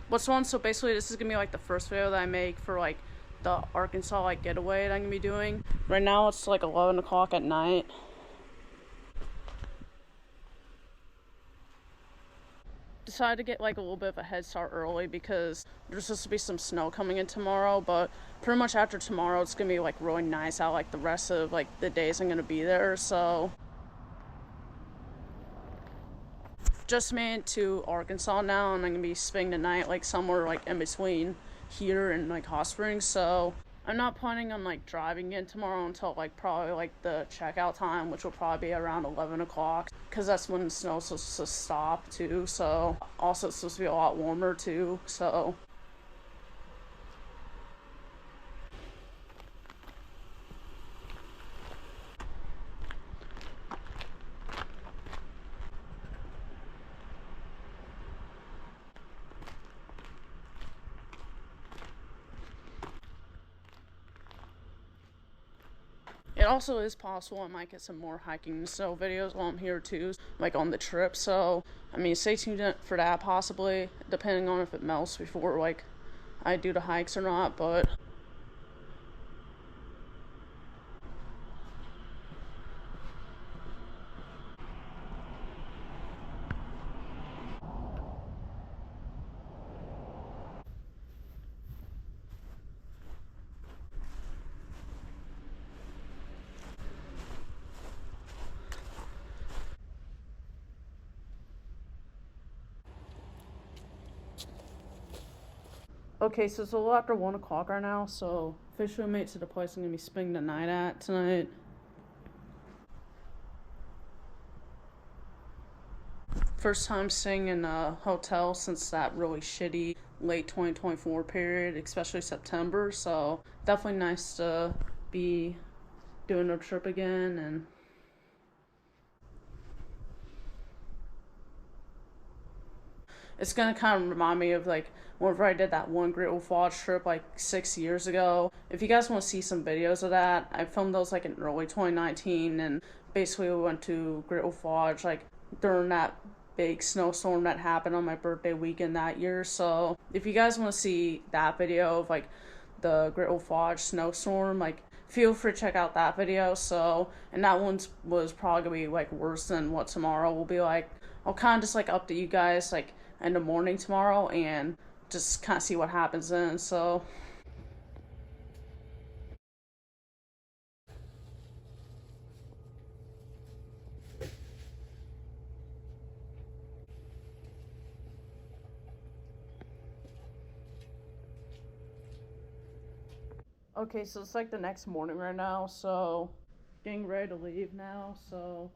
What's one? So basically, this is gonna be like the first video that I make for like the Arkansas like getaway that I'm gonna be doing. Right now it's like 11 o'clock at night. Decided to get like a little bit of a head start early because there's supposed to be some snow coming in tomorrow, but pretty much after tomorrow it's gonna be like really nice out like the rest of like the days I'm gonna be there. So just made it to Arkansas now, and I'm gonna be spending the night like somewhere like in between here and like Hot Springs. So I'm not planning on like driving in tomorrow until like probably like the checkout time, which will probably be around 11 o'clock, because that's when the snow's supposed to stop too. So also it's supposed to be a lot warmer too. So it also is possible I might get some more hiking and snow videos while I'm here too, like on the trip. So, I mean, stay tuned for that possibly, depending on if it melts before like I do the hikes or not, but okay, so it's a little after 1 o'clock right now, so officially made it to the place I'm gonna be spending the night at tonight. First time staying in a hotel since that really shitty late 2024 period, especially September, so definitely nice to be doing a trip again. And it's gonna kind of remind me of like whenever I did that one Great Wolf Lodge trip like 6 years ago. If you guys want to see some videos of that, I filmed those like in early 2019, and basically we went to Great Wolf Lodge like during that big snowstorm that happened on my birthday weekend that year. So if you guys want to see that video of like the Great Wolf Lodge snowstorm, like feel free to check out that video. So, and that one was probably gonna be like worse than what tomorrow will be like. I'll kind of just like update you guys like in the morning tomorrow and just kind of see what happens then. So okay, so it's like the next morning right now, so getting ready to leave now. So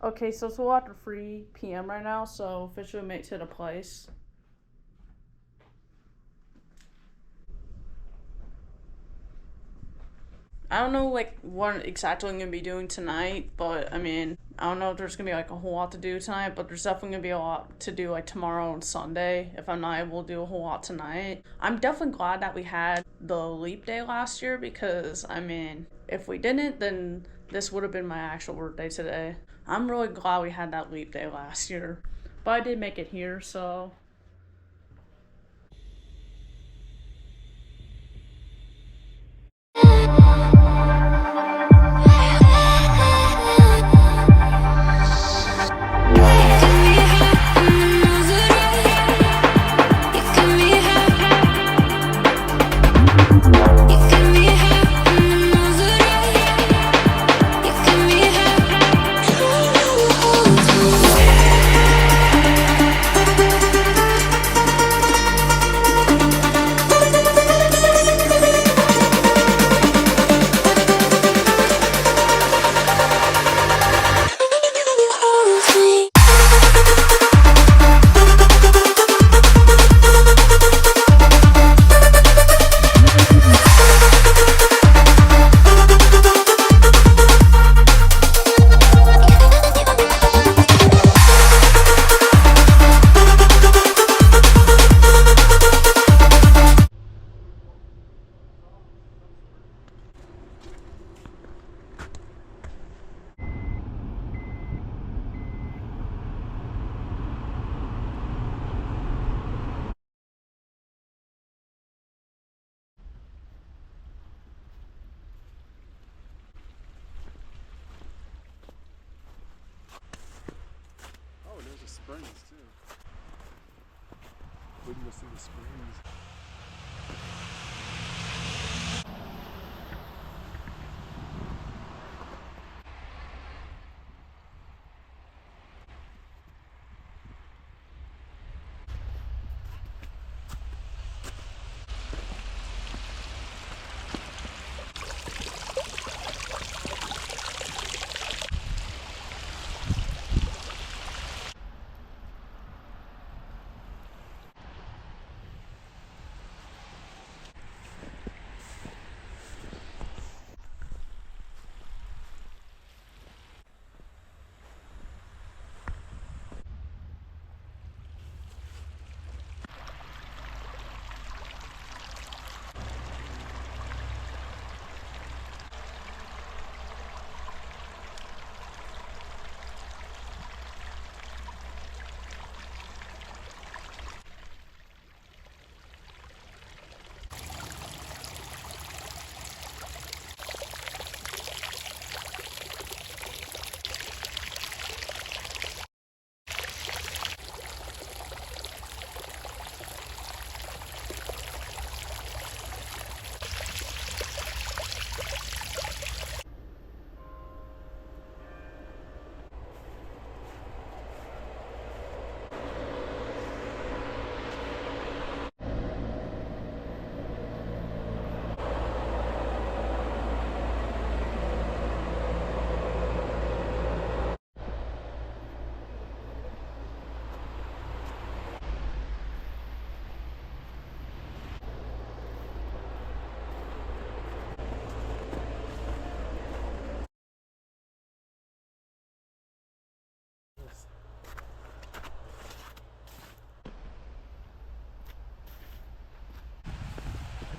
Okay, so it's a little after 3 p.m. right now, so officially made it to the place. I don't know like what exactly I'm gonna be doing tonight, but I mean, I don't know if there's gonna be like a whole lot to do tonight, but there's definitely gonna be a lot to do like tomorrow and Sunday if I'm not able to do a whole lot tonight. I'm definitely glad that we had the leap day last year because I mean, if we didn't, then this would have been my actual birthday today. I'm really glad we had that leap day last year, but I did make it here, so Oh, and there's a springs too. We can go see the springs.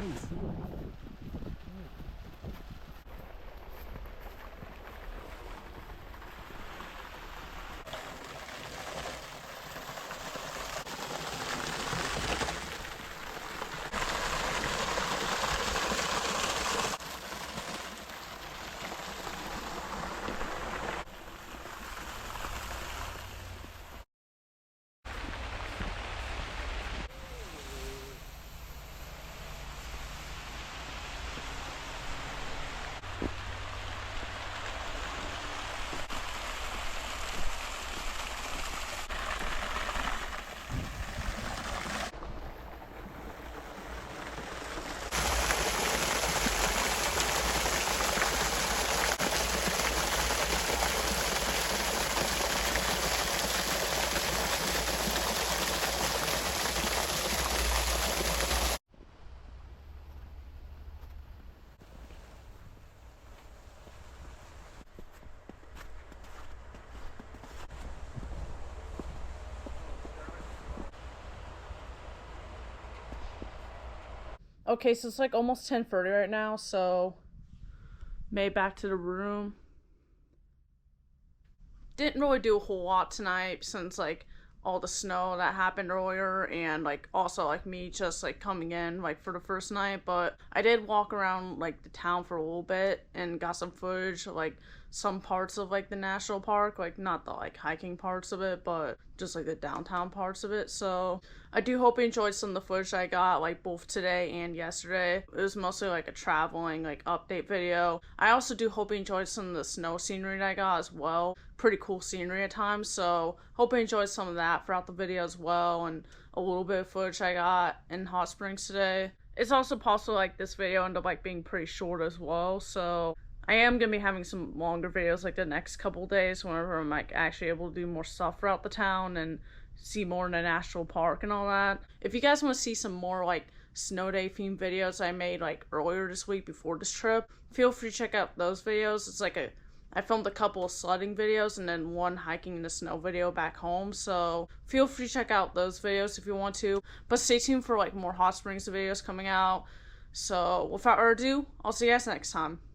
I didn't see it. Okay, so it's like almost 10:30 right now, so made back to the room. Didn't really do a whole lot tonight since like all the snow that happened earlier and like also like me just like coming in like for the first night, but I did walk around like the town for a little bit and got some footage of, like some parts of like the national park, like not the like hiking parts of it, but just like the downtown parts of it. So I do hope you enjoyed some of the footage I got like both today and yesterday. It was mostly like a traveling like update video. I also do hope you enjoyed some of the snow scenery that I got as well. Pretty cool scenery at times, so hope you enjoyed some of that throughout the video as well, and a little bit of footage I got in Hot Springs today. It's also possible like this video ended up like being pretty short as well, so I am gonna be having some longer videos like the next couple days whenever I'm like actually able to do more stuff throughout the town and see more in the national park and all that. If you guys want to see some more like snow day themed videos I made like earlier this week before this trip, feel free to check out those videos. It's like I filmed a couple of sledding videos and then one hiking in the snow video back home, so feel free to check out those videos if you want to. But stay tuned for like more Hot Springs videos coming out. So without further ado, I'll see you guys next time.